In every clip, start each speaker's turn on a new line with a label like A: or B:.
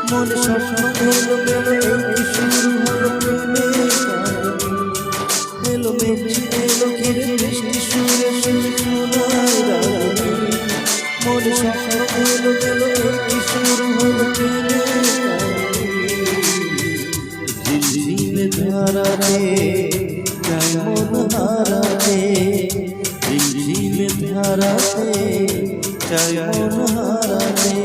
A: মনে স্বপ্ন হলো মেলো শুরু হলো প্রেমের কাহিনী এলো মেঘে এলো ঘিরে বৃষ্টি সুরে সুরে শোনায় রাগিনী মনে স্বপ্ন হলো মেলো শুরু হলো প্রেমের কাহিনী ঝিলঝিলে ধারাতে যায় মন হারাতে ঝিলঝিলে ধারাতে যায় মন হারাতে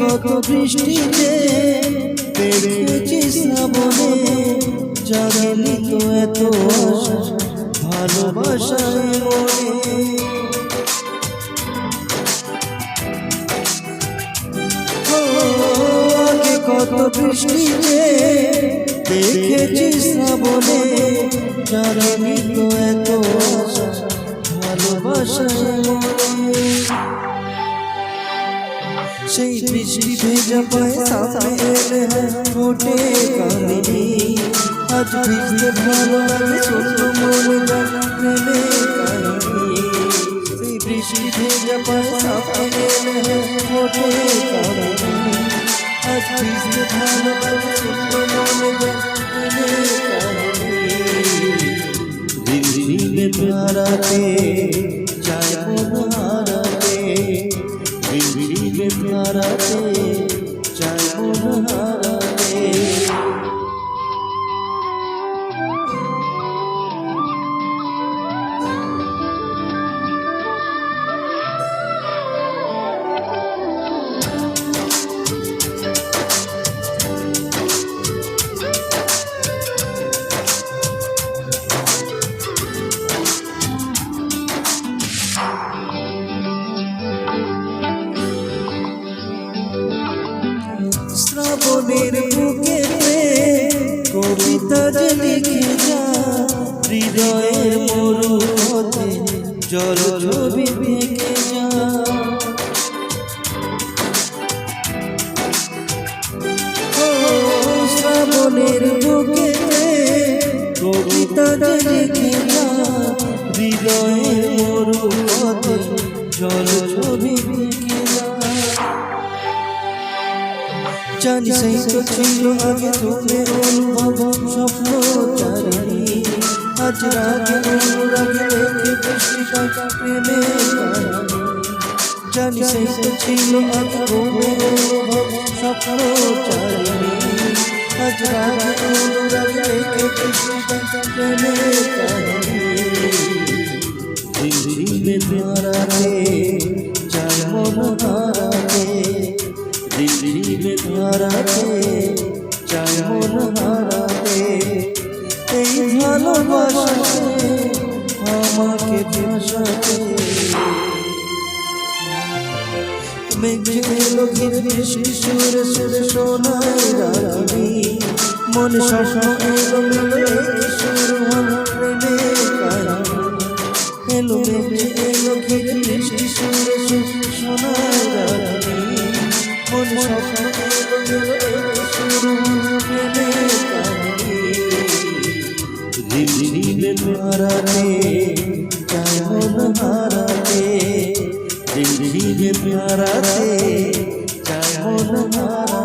A: কত বৃষ্টিতে দেখেছি শ্রাবণে জাগেনি তো এত ভালোবাসায় মনে আগে কত বৃষ্টিতে দেখেছি শ্রাবণে জাগেনি তো এত ভালোবাসায় মনে সেই বৃষ্টি ভেজা পায়ে সামনে এলে ফোটে কামিনী আজ ভিজতে ভালো লাগে ছোট মনে প্রেমে কাহিনী সেই বৃষ্টি ভেজা পায়ে সামনে এলে ফোটে কামিনী আজ ভিজতে ভালো লাগে ছোট মনে প্রেমে কাহিনী ঝিলঝিলে ধারাতে যায় মন হারাতে ঝিলঝিলে ধারাতে যায় মন হারাতে শ্রাবণের বুকেতে কবিতা যে লিখে যা হৃদয়ের মরুপথে জল ছবি থেকে যা শ্রাবণের বুকেতে কবিতা যে লিখে যা হৃদয়ের মরুপথে জল ছবি থেকে যা জানি সেই তো ছিল আগে তোদের অনুভব স্বপ্ন চারিণী আজ রাগে অনুরাগে লেখে বৃষ্টিটা প্রেমে কাহিনী জানি সেই তো ছিল আগে তোদের অনুভব স্বপ্ন চারিণী আজ রাগে অনুরাগে লেখে বৃষ্টিটা প্রেমে কাহিনী ঝিলঝিলে ধারাতে যায় মন হারাতে ঝিলঝিলে ধারাতে যায় মন হারাতে এই ভালোবাসাতে আমাকে ভাসাতে মেঘে এলো ঘিরে বৃষ্টি সুরে সুরে শোনায় রাগিনী মনে স্বপ্ন এলো মেলো শুরু হলো প্রেমের কাহিনী এলো মেঘে এলো ঘিরে বৃষ্টি সুরে সুরে শোনায় রাগিনী মনে স্বপ্ন এলো মেলো শুরু হলো প্রেমের কাহিনী ঝিলঝিলে ধারাতে যায় মন হারাতে ঝিলঝিলে ধারাতে যায় মন হারাতে।